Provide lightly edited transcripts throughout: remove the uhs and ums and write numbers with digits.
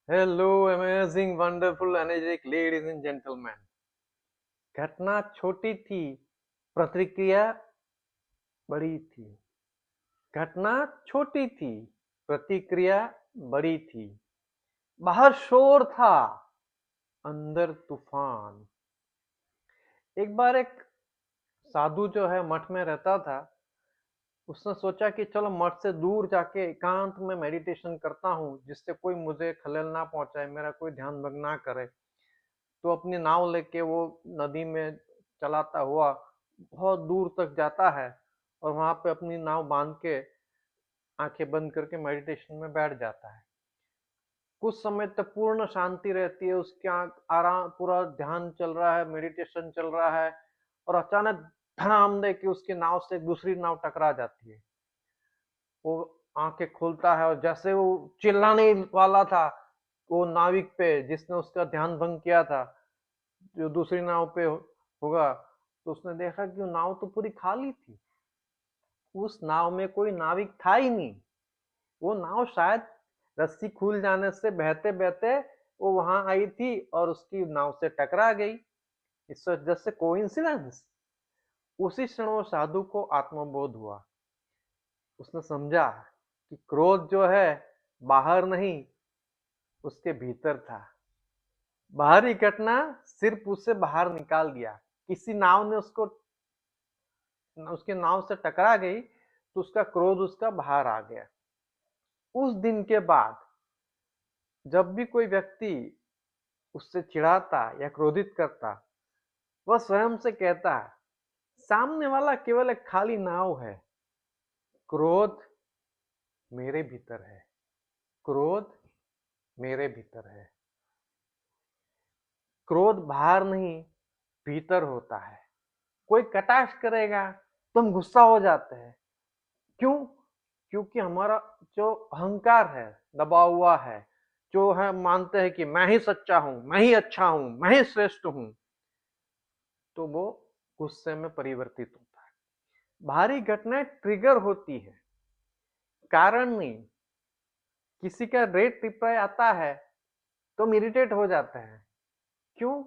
Hello amazing wonderful energetic ladies and gentleman. घटना छोटी थी, प्रतिक्रिया बड़ी थी। घटना छोटी थी, प्रतिक्रिया बड़ी थी। बाहर शोर था, अंदर तूफान। एक बार एक साधु जो है मठ में रहता था। उसने सोचा कि चलो मठ से दूर जाके एकांत में मेडिटेशन करता हूँ, जिससे कोई मुझे खलेल ना पहुंचाए, मेरा कोई ध्यान भंग ना करे। तो अपनी नाव लेके वो नदी में चलाता हुआ बहुत दूर तक जाता है और वहां पे अपनी नाव बांध के आंखें बंद करके मेडिटेशन में बैठ जाता है। कुछ समय तक पूर्ण शांति रहती है, उसके आराम पूरा ध्यान चल रहा है, मेडिटेशन चल रहा है। और अचानक धड़ाम दे के उसकी नाव से दूसरी नाव टकरा जाती है। वो आंखें खोलता है और जैसे वो चिल्लाने वाला था वो नाविक पे जिसने उसका ध्यान भंग किया था, जो दूसरी नाव पे होगा, तो उसने देखा कि वो नाव तो पूरी खाली थी। उस नाव में कोई नाविक था ही नहीं। वो नाव शायद रस्सी खुल जाने से बहते बहते वो वहां आई थी और उसकी नाव से टकरा गई। इस वजह से कोइंसिडेंस। उसी क्षण वो साधु को आत्मबोध हुआ। उसने समझा कि क्रोध जो है बाहर नहीं, उसके भीतर था। बाहरी घटना सिर्फ उसे बाहर निकाल दिया। किसी नाव ने उसको उसके नाव से टकरा गई तो उसका क्रोध उसका बाहर आ गया। उस दिन के बाद जब भी कोई व्यक्ति उससे चिढ़ाता या क्रोधित करता, वह स्वयं से कहता है, सामने वाला केवल एक खाली नाव है। क्रोध मेरे भीतर है। क्रोध मेरे भीतर है। क्रोध बाहर नहीं, भीतर होता है। कोई कटाक्ष करेगा तो हम गुस्सा हो जाते हैं। क्यों? क्योंकि हमारा जो अहंकार है दबा हुआ है, जो है मानते हैं कि मैं ही सच्चा हूं, मैं ही अच्छा हूं, मैं ही श्रेष्ठ हूं, तो वो गुस्से में परिवर्तित होता है। बाहरी घटनाएं ट्रिगर होती है, कारण नहीं। किसी का रेट रिप्लाई आता है तो हम इरिटेट हो जाते हैं। क्यों?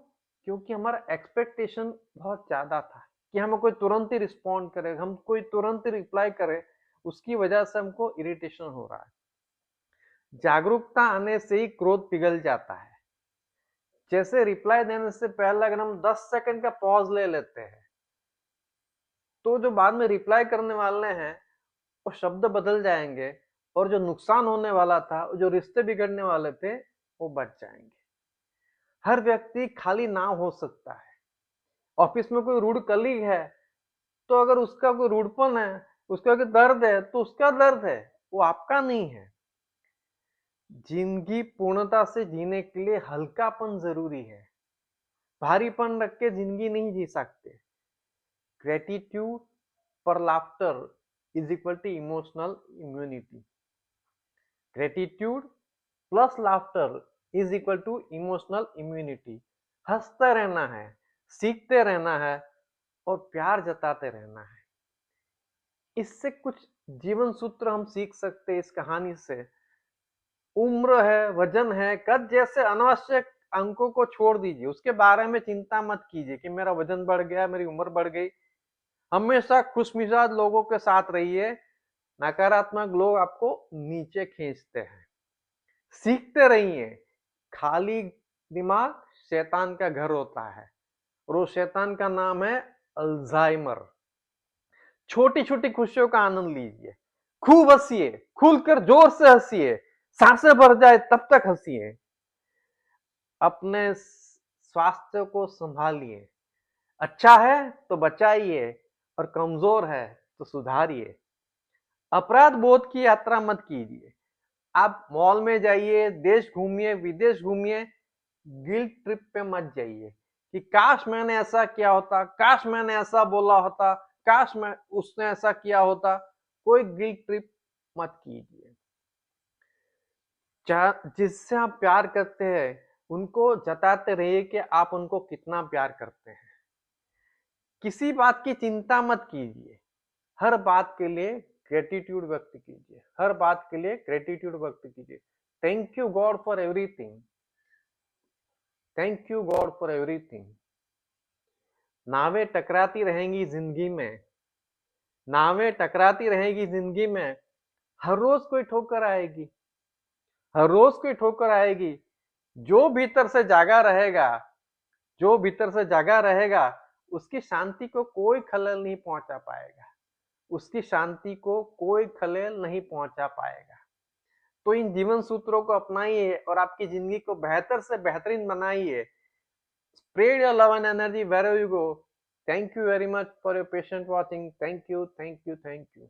क्योंकि हमारा एक्सपेक्टेशन बहुत ज्यादा था कि हमें कोई तुरंत ही रिस्पॉन्ड करे, हम कोई तुरंत ही रिप्लाई करे। उसकी वजह से हमको इरिटेशन हो रहा है। जागरूकता आने से ही क्रोध पिघल जाता है। जैसे रिप्लाई देने से पहले अगर हम 10 सेकंड का पॉज ले लेते हैं, तो जो बाद में रिप्लाई करने वाले हैं वो शब्द बदल जाएंगे, और जो नुकसान होने वाला था, जो रिश्ते बिगड़ने वाले थे, वो बच जाएंगे। हर व्यक्ति खाली ना हो सकता है। ऑफिस में कोई रूड कलीग है, तो अगर उसका कोई रूडपन है, उसका कोई दर्द है, तो उसका दर्द है, वो आपका नहीं है। जिंदगी पूर्णता से जीने के लिए हल्कापन जरूरी है। भारीपन रख के जिंदगी नहीं जी सकते। ग्रेटिट्यूड पर laughter is equal to emotional immunity. Gratitude plus laughter is equal to emotional immunity. हंसते रहना है, सीखते रहना है और प्यार जताते रहना है। इससे कुछ जीवन सूत्र हम सीख सकते हैं इस कहानी से। उम्र है, वजन है, कद जैसे अनावश्यक अंकों को छोड़ दीजिए। उसके बारे में चिंता मत कीजिए कि मेरा वजन बढ़ गया, मेरी उम्र बढ़ गई। हमेशा खुशमिजाज लोगों के साथ रहिए। नकारात्मक लोग आपको नीचे खींचते हैं। सीखते रहिए। खाली दिमाग शैतान का घर होता है, और वो शैतान का नाम है अल्जाइमर। छोटी छोटी खुशियों का आनंद लीजिए। खूब हंसिए, खुलकर जोर से हंसिए, सांसें भर जाए तब तक हंसिए। अपने स्वास्थ्य को संभालिए। अच्छा है तो बचाइए और कमजोर है तो सुधारिए। अपराध बोध की यात्रा मत कीजिए। आप मॉल में जाइए, देश घूमिए, विदेश घूमिए, गिल्ट ट्रिप पे मत जाइए कि काश मैंने ऐसा किया होता, काश मैंने ऐसा बोला होता, काश मैं उसने ऐसा किया होता। कोई गिल्ट ट्रिप मत कीजिए। जिससे आप प्यार करते हैं उनको जताते रहिए कि आप उनको कितना प्यार करते हैं। किसी बात की चिंता मत कीजिए। हर बात के लिए ग्रेटिट्यूड व्यक्त कीजिए। हर बात के लिए ग्रेटिट्यूड व्यक्त कीजिए। Thank you God for everything, thank you God for everything. नावें टकराती रहेंगी जिंदगी में, नावें टकराती रहेगी जिंदगी में, हर रोज कोई ठोकर आएगी, हर रोज कोई ठोकर आएगी। जो भीतर से जागा रहेगा, जो भीतर से जागा रहेगा, उसकी शांति को कोई खलल नहीं पहुंचा पाएगा, उसकी शांति को कोई खलल नहीं पहुंचा पाएगा। तो इन जीवन सूत्रों को अपनाइए और आपकी जिंदगी को बेहतर से बेहतरीन बनाइए। Spread your love and energy wherever you go. Thank you very much for your patient watching. Thank you, thank you, thank you.